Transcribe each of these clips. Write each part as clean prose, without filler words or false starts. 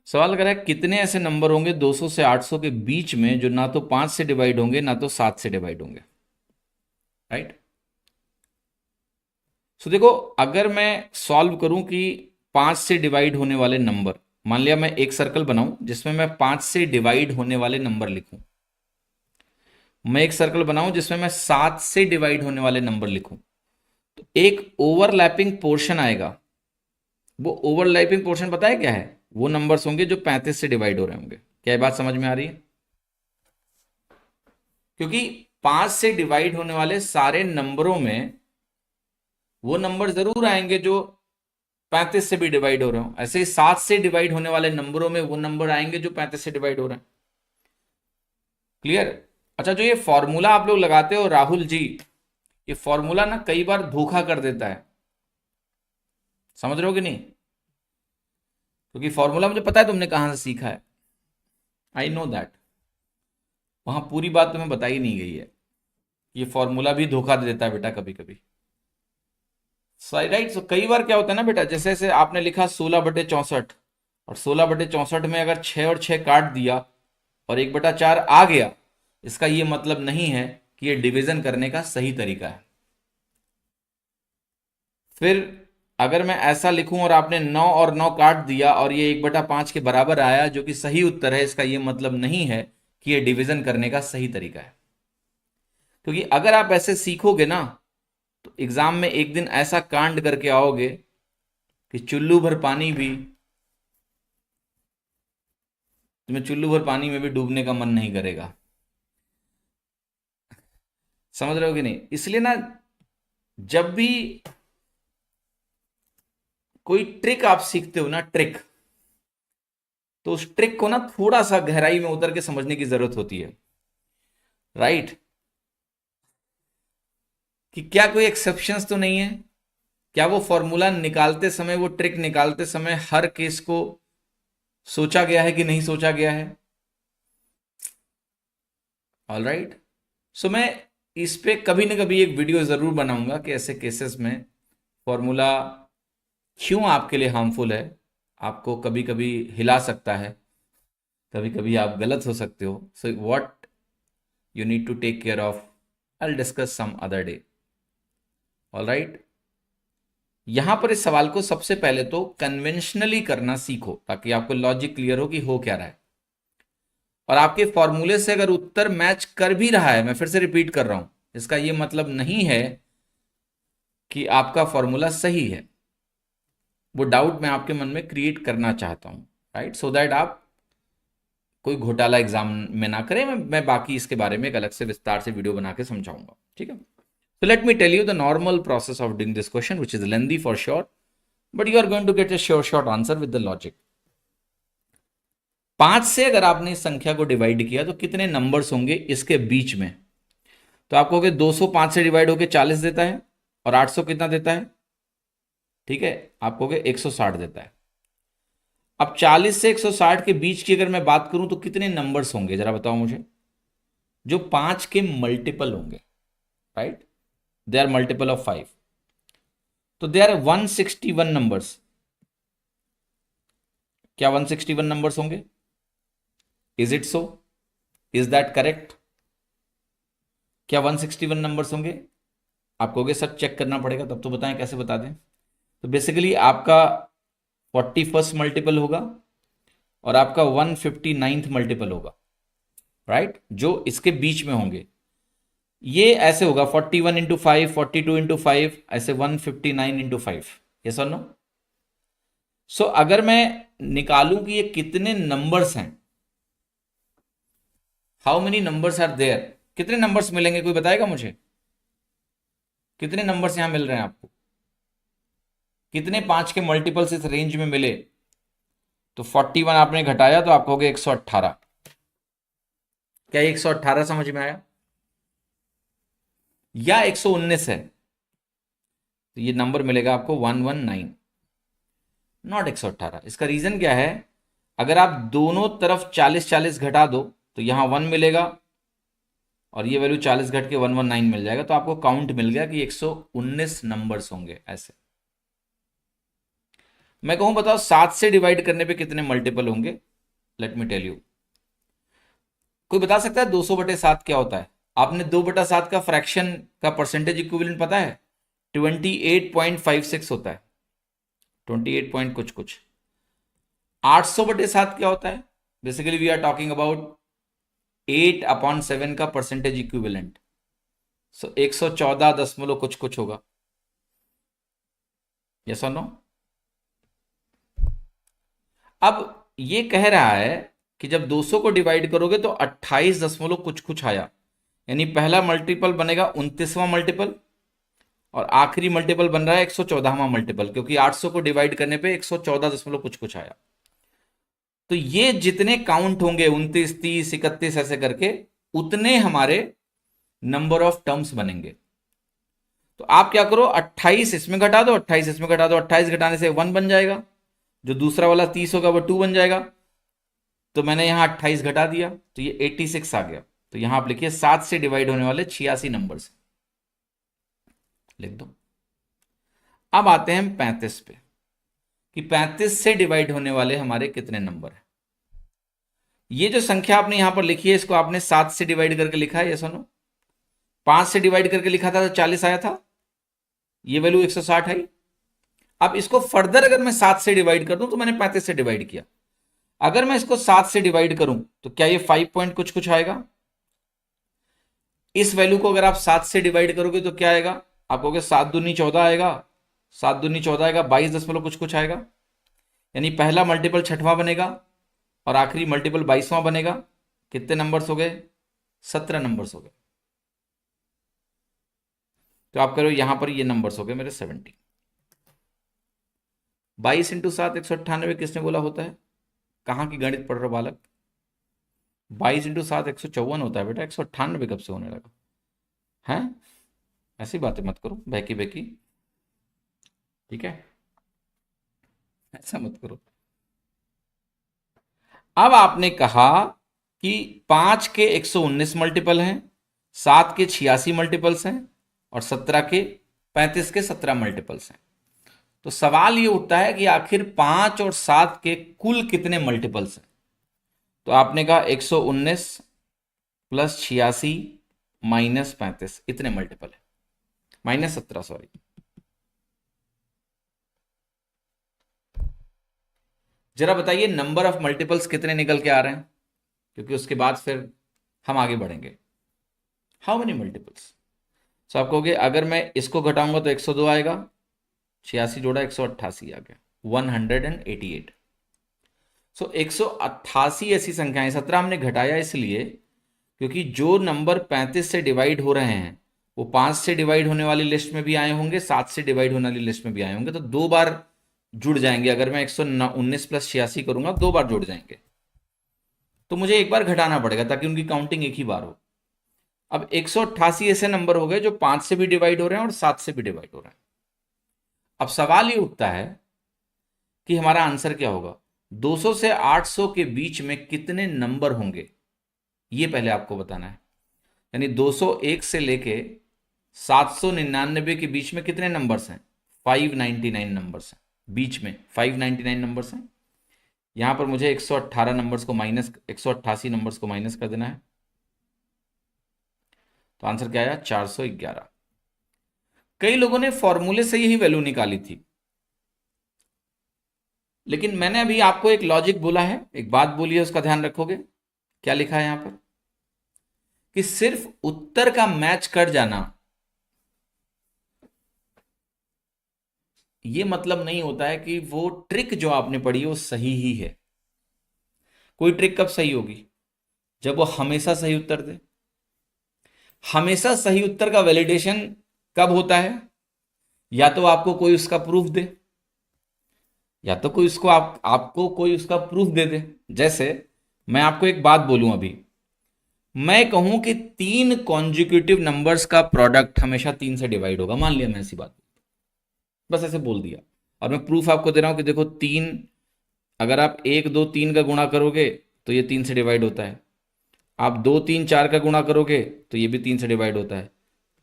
सवाल करा है कितने ऐसे नंबर होंगे 200 से 800 के बीच में जो ना तो 5 से डिवाइड होंगे ना तो 7 से डिवाइड होंगे, राइट। सो देखो, अगर मैं सॉल्व करूं कि 5 से डिवाइड होने वाले नंबर, मान लिया मैं एक सर्कल बनाऊं जिसमें मैं 5 से डिवाइड होने वाले नंबर लिखूं, मैं एक सर्कल बनाऊं जिसमें मैं 7 से डिवाइड होने वाले नंबर लिखूं, तो एक ओवरलैपिंग पोर्शन आएगा। वो ओवरलैपिंग पोर्शन पता है क्या है? वो नंबर्स होंगे जो 35 से डिवाइड हो रहे होंगे। क्या ये बात समझ में आ रही है? क्योंकि 5 से डिवाइड होने वाले सारे नंबरों में वो नंबर जरूर आएंगे जो 35 से भी डिवाइड हो रहे हो, ऐसे ही 7 से डिवाइड होने वाले नंबरों में वो नंबर आएंगे जो 35 से डिवाइड हो रहे हैं। क्लियर? अच्छा, जो ये फॉर्मूला आप लोग लगाते हो राहुल जी, ये फॉर्मूला ना कई बार धोखा कर देता है, समझ रहे हो कि नहीं? क्योंकि फॉर्मूला मुझे पता है तुमने कहां से सीखा है, आई नो दैट। वहां पूरी बात तुम्हें बताई नहीं गई है। ये फॉर्मूला भी धोखा दे देता है बेटा कभी कभी। सही, राइट। सो कई बार क्या होता है ना बेटा, जैसे जैसे आपने लिखा 16/64, और 16/64 में अगर 6 और 6 काट दिया और 1/4 आ गया, इसका ये मतलब नहीं है कि ये डिवीजन करने का सही तरीका है। फिर अगर मैं ऐसा लिखूं और आपने 9 और 9 काट दिया और ये 1/5 के बराबर आया जो कि सही उत्तर है, इसका ये मतलब नहीं है कि ये डिवीजन करने का सही तरीका है। क्योंकि अगर आप ऐसे सीखोगे ना, तो एग्जाम में एक दिन ऐसा कांड करके आओगे कि चुल्लू भर पानी भी, तुम्हें चुल्लू भर पानी में भी डूबने का मन नहीं करेगा। समझ रहे हो कि नहीं? इसलिए ना, जब भी कोई ट्रिक आप सीखते हो ना, ट्रिक, तो उस ट्रिक को ना थोड़ा सा गहराई में उतर के समझने की जरूरत होती है, राइट। कि क्या कोई एक्सेप्शंस तो नहीं है? क्या वो फॉर्मूला निकालते समय, वो ट्रिक निकालते समय हर केस को सोचा गया है कि नहीं सोचा गया है? All right. सो मैं इस पे कभी ना कभी एक वीडियो जरूर बनाऊंगा कि ऐसे केसेस में फॉर्मूला क्यों आपके लिए हार्मफुल है, आपको कभी कभी हिला सकता है, कभी कभी आप गलत हो सकते हो। So what you need to take care of, I discuss some other day. All right. यहां पर इस सवाल को सबसे पहले तो कन्वेंशनली करना सीखो, ताकि आपको लॉजिक क्लियर हो कि हो क्या रहा है। और आपके फॉर्मूले से अगर उत्तर मैच कर भी रहा है, मैं फिर से रिपीट कर रहा हूं, इसका यह मतलब नहीं है कि आपका फॉर्मूला सही है। वो डाउट मैं आपके मन में क्रिएट करना चाहता हूं, राइट, सो दैट आप कोई घोटाला एग्जाम में ना करें। मैं बाकी इसके बारे में एक अलग से विस्तार से वीडियो बना के समझाऊंगा, ठीक है। So let me tell you the normal process of doing this question, which is lengthy for sure, but you are going to get a sure short answer with the logic. 5 से अगर आपने इस संख्या को डिवाइड किया तो कितने numbers होंगे इसके बीच में? तो आप कहोगे 200 5 से डिवाइड होकर 40 देता है, और 800 कितना देता है? ठीक है, आप कहोगे 160 देता है। अब 40 से 160 के बीच की अगर मैं बात करूं तो कितने नंबर्स होंगे, जरा बताओ मुझे, जो 5 के मल्टीपल होंगे, right? They are multiple of 5, तो दे आर 161 नंबर्स। क्या 161 नंबर्स होंगे? Is it so? Is that correct? क्या 161 नंबर्स होंगे? आप कहोगे सर चेक करना पड़ेगा, तब तो बताएं कैसे बता दें। तो बेसिकली आपका 41st मल्टीपल होगा और आपका 159th मल्टीपल होगा, राइट, जो इसके बीच में होंगे। ये ऐसे होगा 41 इंटू 5, 42 इंटू 5, ऐसे 159 इंटू 5। यस और नो? सो अगर मैं निकालूं कि ये कितने नंबर्स हैं, how many numbers are there, कितने नंबर्स मिलेंगे, कोई बताएगा मुझे? कितने नंबर्स यहां मिल रहे हैं आपको? कितने 5 के मल्टीपल्स इस रेंज में मिले? तो 41 आपने घटाया तो आप कहोगे 118। क्या 118 समझ में आया? या 119 है, तो ये नंबर मिलेगा आपको 119, नॉट 118। इसका रीजन क्या है? अगर आप दोनों तरफ 40-40 घटा दो तो यहां 1 मिलेगा, और ये वैल्यू 40 घट के 119 मिल जाएगा, तो आपको काउंट मिल गया कि 119 नंबर्स होंगे ऐसे। मैं कहूं बताओ 7 से डिवाइड करने पे कितने मल्टीपल होंगे? Let me tell you. कोई बता सकता है 200/7 क्या होता है? आपने 2/7 का फ्रैक्शन का परसेंटेज इक्विवेलेंट पता है? 28.56 होता है, 28 पॉइंट कुछ कुछ। 800/7 क्या होता है? Basically we are talking about 8/7 का परसेंटेज इक्विवेलेंट, सो 114 कुछ कुछ होगा। यस और नो? अब ये कह रहा है कि जब 200 को डिवाइड करोगे तो 28 कुछ कुछ आया, यानी पहला मल्टीपल बनेगा 29वां मल्टीपल और आखिरी मल्टीपल बन रहा है 114वां मल्टीपल, क्योंकि 800 को डिवाइड करने पे 114 कुछ कुछ आया। तो ये जितने काउंट होंगे 29, 30, 31 ऐसे करके, उतने हमारे नंबर ऑफ टर्म्स बनेंगे। तो आप क्या करो, 28 इसमें घटा दो, 28 इसमें घटा दो, 28 घटाने से 1 बन जाएगा, जो दूसरा वाला 30 होगा वो 2 बन जाएगा। तो मैंने यहां 28 घटा दिया तो ये 86 आ गया। तो यहां आप लिखिए 7 से डिवाइड होने वाले 86 नंबर से लिख दो। अब आते हैं 35 पे कि 35 से डिवाइड होने वाले हमारे कितने नंबर हैं। ये जो संख्या आपने यहां पर लिखी है, इसको आपने 7 से डिवाइड करके लिखा है, ये सुनो। 5 से डिवाइड करके लिखा था तो 40 आया था, ये वैल्यू 160 आई। अब इसको फर्दर अगर मैं 7 से डिवाइड कर दूं तो मैंने 35 से डिवाइड किया, अगर मैं इसको 7 से डिवाइड करूं तो क्या ये 5 पॉइंट कुछ कुछ आएगा? इस वैल्यू को अगर आप 7 से डिवाइड करोगे तो क्या आएगा? आप कहोगे 7 दूनी 14 आएगा, 7 दूनी 14 आएगा, 22 कुछ कुछ आएगा, यानी पहला मल्टीपल 6वां बनेगा और आखिरी मल्टीपल 22वां बनेगा। कितने नंबर्स हो गए? 17 नंबर्स हो गए। तो आप करो यहां पर ये नंबर्स हो गए मेरे 70। 22 इंटू 7 198 किसने बोला होता है? कहां की गणित पढ़ रहे हो बालक? 22 इंटू 7 154 होता है बेटा, 198 कब से होने लगा है? ऐसी बातें मत करो बहकी बहकी, ठीक है? ऐसा मत करो। अब आपने कहा कि 5 के 119 मल्टीपल हैं, 7 के 86 मल्टीपल्स हैं और 35 के 17 मल्टीपल्स हैं। तो सवाल ये उठता है कि आखिर 5 और 7 के कुल कितने मल्टीपल्स हैं? तो आपने कहा 119 प्लस 86 माइनस 35, इतने मल्टीपल है, -17 सॉरी। जरा बताइए नंबर ऑफ मल्टीपल्स कितने निकल के आ रहे हैं, क्योंकि उसके बाद फिर हम आगे बढ़ेंगे। How many multiples? सो आप कहोगे अगर मैं इसको घटाऊंगा तो 102 आएगा, 86 जोड़ा 188 आ गया, 188। सो 188 ऐसी संख्याएं, 17 हमने घटाया इसलिए क्योंकि जो नंबर 35 से डिवाइड हो रहे हैं वो 5 से डिवाइड होने वाली लिस्ट में भी आए होंगे, 7 से डिवाइड होने वाली लिस्ट में भी आए होंगे, तो 2 बार जुड़ जाएंगे। अगर मैं 119 प्लस 86 करूंगा 2 बार जुड़ जाएंगे, तो मुझे एक बार घटाना पड़ेगा ताकि उनकी काउंटिंग एक ही बार हो। अब 188 ऐसे नंबर हो गए जो 5 से भी डिवाइड हो रहे हैं और 7 से भी डिवाइड हो रहे हैं। अब सवाल ये उठता है कि हमारा आंसर क्या होगा? 200 से 800 के बीच में कितने नंबर होंगे, ये पहले आपको बताना है। यानी 201 से लेके 799 के बीच में कितने नंबर्स हैं? 599 नंबर्स हैं, बीच में 599 नंबर्स हैं। यहां पर मुझे 118 नंबर्स को माइनस 188 नंबर्स को माइनस कर देना है, तो आंसर क्या आया? 411। कई लोगों ने फॉर्मूले से यही वैल्यू निकाली थी, लेकिन मैंने अभी आपको एक लॉजिक बोला है, एक बात बोली है, उसका ध्यान रखोगे। क्या लिखा है यहां पर कि सिर्फ उत्तर का मैच कर जाना ये मतलब नहीं होता है कि वो ट्रिक जो आपने पढ़ी है वो सही ही है। कोई ट्रिक कब सही होगी? जब वो हमेशा सही उत्तर दे। हमेशा सही उत्तर का वैलिडेशन कब होता है? या तो आपको कोई उसका प्रूफ दे, या तो कोई उसको आपको कोई उसका प्रूफ दे दे। जैसे मैं आपको एक बात बोलूं, अभी मैं कहूं कि 3 कॉन्जिक्यूटिव नंबर्स का प्रोडक्ट हमेशा 3 से डिवाइड होगा, मान लिया मैं ऐसी बात, बस ऐसे बोल दिया, और मैं प्रूफ आपको दे रहा हूं कि देखो 3, अगर आप 1 2 3 का गुणा करोगे तो ये 3 से डिवाइड होता है, आप 2 3 4 का गुणा करोगे तो ये भी 3 से डिवाइड होता है,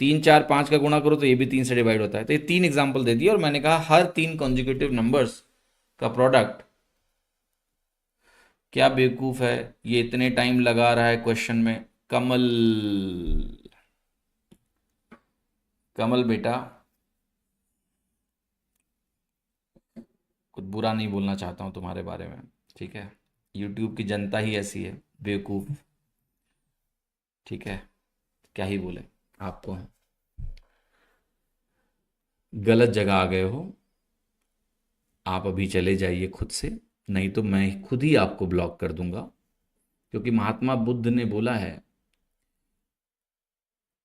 3 4 5 का गुणा करो तो ये भी 3 से डिवाइड होता है। तो ये 3 एग्जाम्पल दे दिए और मैंने कहा हर 3 कॉन्जिक्यूटिव नंबर्स का प्रोडक्ट, क्या बेवकूफ है ये, इतने टाइम लगा रहा है क्वेश्चन में। कमल, कमल बेटा, कुछ बुरा नहीं बोलना चाहता हूँ तुम्हारे बारे में, ठीक है। यूट्यूब की जनता ही ऐसी है, बेवकूफ, ठीक है। क्या ही बोले आपको, गलत जगह आ गए हो आप, अभी चले जाइए खुद से, नहीं तो मैं खुद ही आपको ब्लॉक कर दूंगा। क्योंकि महात्मा बुद्ध ने बोला है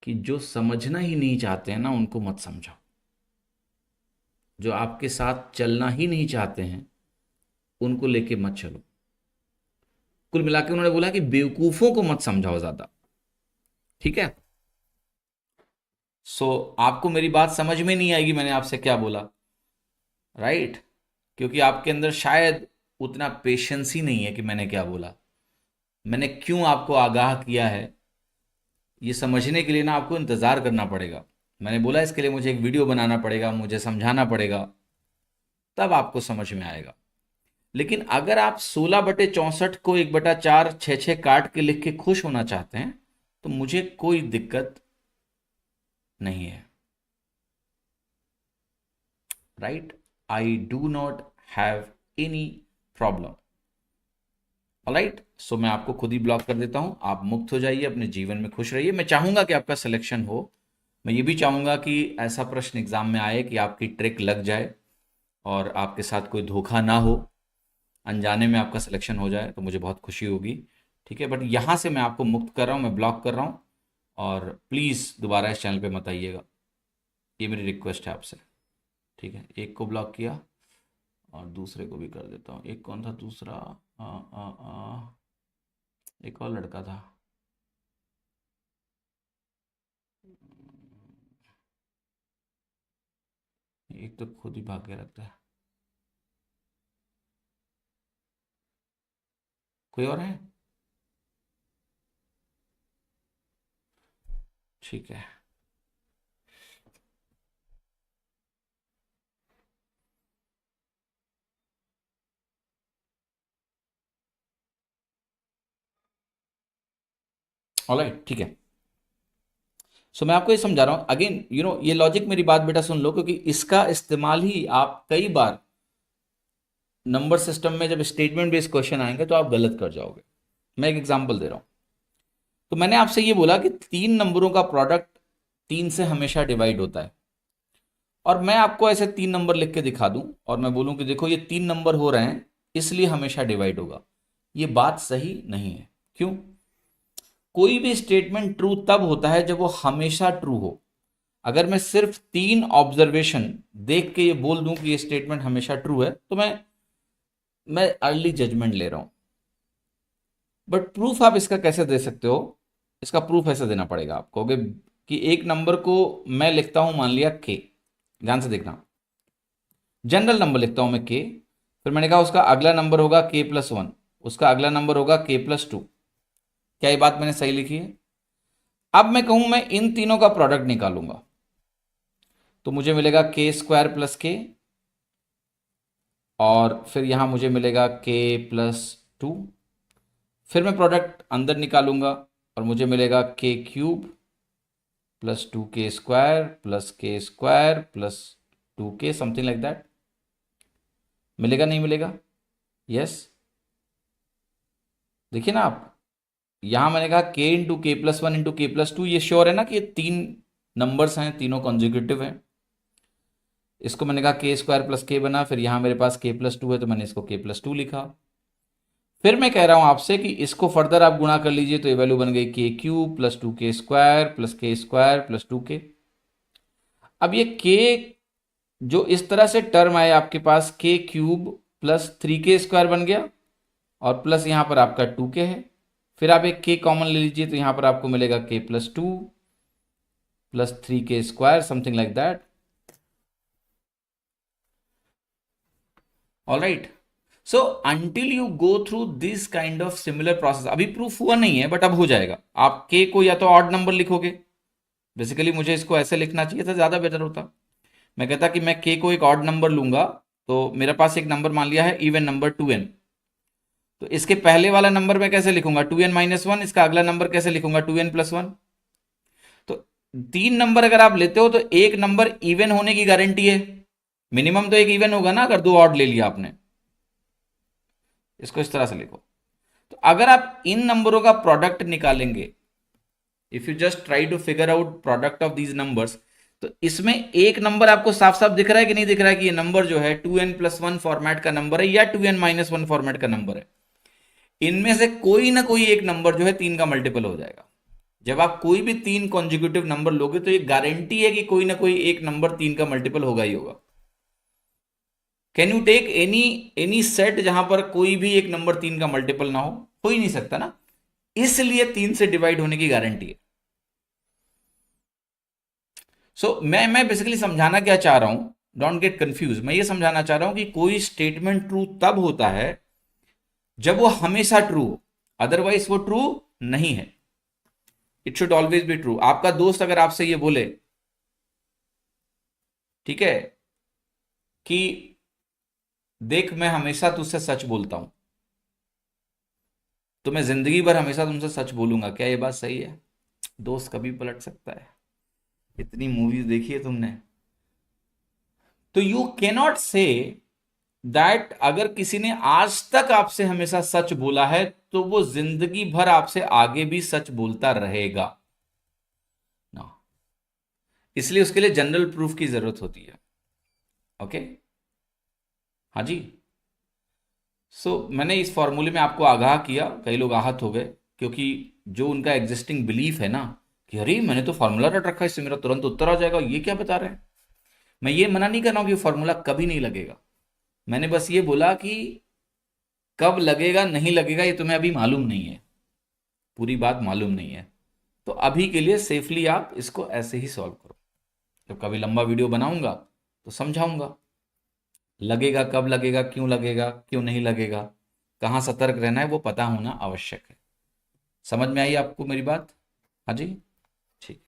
कि जो समझना ही नहीं चाहते हैं ना, उनको मत समझाओ। जो आपके साथ चलना ही नहीं चाहते हैं, उनको लेके मत चलो। कुल मिला के उन्होंने बोला कि बेवकूफों को मत समझाओ ज्यादा, ठीक है। सो आपको मेरी बात समझ में नहीं आएगी मैंने आपसे क्या बोला, राइट। क्योंकि आपके अंदर शायद उतना पेशेंस ही नहीं है कि मैंने क्या बोला, मैंने क्यों आपको आगाह किया है, ये समझने के लिए ना आपको इंतज़ार करना पड़ेगा। मैंने बोला इसके लिए मुझे एक वीडियो बनाना पड़ेगा, मुझे समझाना पड़ेगा, तब आपको समझ में आएगा। लेकिन अगर आप 16/64 को 1/4 6 काट के लिख के खुश होना चाहते हैं, तो मुझे कोई दिक्कत नहीं है, right. I do not have any problem. Alright, so मैं आपको खुद ही ब्लॉक कर देता हूं, आप मुक्त हो जाइए, अपने जीवन में खुश रहिए। मैं चाहूंगा कि आपका सिलेक्शन हो, मैं ये भी चाहूंगा कि ऐसा प्रश्न एग्जाम में आए कि आपकी ट्रिक लग जाए और आपके साथ कोई धोखा ना हो, अनजाने में आपका सिलेक्शन हो जाए, तो मुझे बहुत खुशी होगी, ठीक है। बट यहाँ से मैं आपको मुक्त कर रहा हूँ, मैं ब्लॉक कर रहा हूँ, और प्लीज़ दोबारा इस चैनल पे मत आइएगा, ये मेरी रिक्वेस्ट है आपसे, ठीक है। एक को ब्लॉक किया और दूसरे को भी कर देता हूँ। एक कौन था दूसरा, एक और लड़का था, एक तो खुद ही भाग के रखता है। कोई और है? ठीक है, ऑलराइट, ठीक है। सो मैं आपको ये समझा रहा हूँ अगेन, ये लॉजिक, मेरी बात बेटा सुन लो, क्योंकि इसका इस्तेमाल ही आप कई बार नंबर सिस्टम में जब स्टेटमेंट बेस्ड क्वेश्चन आएंगे तो आप गलत कर जाओगे। मैं एक एग्जांपल दे रहा हूँ। तो मैंने आपसे ये बोला कि 3 नंबरों का प्रोडक्ट 3 से हमेशा डिवाइड होता है, और मैं आपको ऐसे 3 नंबर लिख के दिखा दूं और मैं बोलूं कि देखो ये 3 नंबर हो रहे हैं, इसलिए हमेशा डिवाइड होगा। ये बात सही नहीं है। क्यों? कोई भी स्टेटमेंट ट्रू तब होता है जब वो हमेशा ट्रू हो। अगर मैं सिर्फ 3 ऑब्जर्वेशन देख के ये बोल दूं कि ये स्टेटमेंट हमेशा ट्रू है, तो मैं अर्ली जजमेंट ले रहा हूं। बट प्रूफ आप इसका कैसे दे सकते हो? इसका प्रूफ ऐसे देना पड़ेगा आपको कि एक नंबर को मैं लिखता हूं, मान लिया के, ध्यान से देखना, जनरल नंबर लिखता हूं मैं के, फिर मैंने कहा उसका अगला नंबर होगा k+1, उसका अगला नंबर होगा k+2। क्या ये बात मैंने सही लिखी है? अब मैं कहूं मैं इन तीनों का प्रोडक्ट निकालूंगा, तो मुझे मिलेगा k² + k, और फिर यहां मुझे मिलेगा k+2। फिर मैं प्रोडक्ट अंदर निकालूंगा और मुझे मिलेगा k³ + 2k² + k² + 2k, something like that. मिलेगा नहीं मिलेगा? यस। देखिए ना आप, यहां मैंने कहा k × k+1 × k+2, ये श्योर है ना कि ये 3 नंबर्स हैं, तीनों कॉन्जिक्यूटिव हैं। इसको मैंने कहा k² + k बना, फिर यहां मेरे पास k+2 है तो मैंने इसको k+2 लिखा। फिर मैं कह रहा हूं आपसे कि इसको फर्दर आप गुणा कर लीजिए, तो ये वैल्यू बन गई k³ + 2k² + k² + 2k। अब ये k जो इस तरह से टर्म आए आपके पास, k³ + 3k² बन गया, और प्लस यहां पर आपका 2k है। फिर आप एक k कॉमन ले लीजिए, तो यहां पर आपको मिलेगा k+2 + 3k², something like that. All right, so until you go through this kind of similar process, अभी प्रूफ हुआ नहीं है बट अब हो जाएगा। आप k को या तो ऑड नंबर लिखोगे, बेसिकली मुझे इसको ऐसे लिखना चाहिए था, ज्यादा बेटर होता। मैं कहता कि मैं k को एक ऑड नंबर लूंगा तो मेरे पास एक नंबर मान लिया है इवन नंबर 2n। तो इसके पहले वाला नंबर मैं कैसे लिखूंगा 2n-1, इसका अगला नंबर कैसे लिखूंगा 2n+1। तो 3 नंबर अगर आप लेते हो तो एक नंबर इवन होने की गारंटी है, मिनिमम तो एक इवन होगा ना अगर 2 ऑड ले लिया आपने। इसको इस तरह से लिखो। तो अगर आप इन नंबरों का प्रोडक्ट निकालेंगे, if you just try to figure out product of these numbers, तो इसमें एक नंबर आपको साफ साफ दिख रहा है कि नहीं दिख रहा है कि ये नंबर जो है 2n+1 फॉर्मेट का नंबर है या 2n-1 फॉर्मेट का नंबर है। इनमें से कोई ना कोई एक नंबर जो है 3 का मल्टीपल हो जाएगा। जब आप कोई भी 3 कॉन्जिक्यूटिव नंबर लोगे तो ये गारंटी है कि कोई ना कोई एक नंबर 3 का मल्टीपल होगा ही होगा। Can you take any set जहां पर कोई भी एक नंबर 3 का मल्टीपल ना हो ही नहीं सकता ना, इसलिए 3 से डिवाइड होने की गारंटी है। मैं बेसिकली समझाना क्या चाह रहा हूं, डोंट गेट कंफ्यूज। मैं ये समझाना चाह रहा हूं कि कोई स्टेटमेंट ट्रू तब होता है जब वो हमेशा ट्रू हो, अदरवाइज वो ट्रू नहीं है। It should always be true. आपका दोस्त अगर आपसे ये बोले, ठीक है, कि देख मैं हमेशा तुझसे सच बोलता हूं, तो मैं जिंदगी भर हमेशा तुमसे सच बोलूंगा, क्या ये बात सही है? दोस्त कभी पलट सकता है। इतनी मूवीज देखी है तुमने। तो यू कैनॉट से दैट अगर किसी ने आज तक आपसे हमेशा सच बोला है तो वो जिंदगी भर आपसे आगे भी सच बोलता रहेगा ना। इसलिए उसके लिए जनरल प्रूफ की जरूरत होती है। ओके, हाँ जी। मैंने इस फॉर्मूले में आपको आगाह किया, कई लोग आहत हो गए, क्योंकि जो उनका एग्जिस्टिंग बिलीफ है ना कि अरे मैंने तो फॉर्मूला रट रखा है, इससे मेरा तुरंत उत्तर आ जाएगा, ये क्या बता रहे हैं। मैं ये मना नहीं कर रहा हूं कि फॉर्मूला कभी नहीं लगेगा, मैंने बस ये बोला कि कब लगेगा नहीं लगेगा ये तुम्हें अभी मालूम नहीं है, पूरी बात मालूम नहीं है। तो अभी के लिए सेफली आप इसको ऐसे ही सॉल्व करो। जब कभी लंबा वीडियो बनाऊंगा तो समझाऊंगा, लगेगा कब लगेगा, क्यों नहीं लगेगा, कहाँ सतर्क रहना है वो पता होना आवश्यक है। समझ में आई आपको मेरी बात? हाँ जी, ठीक।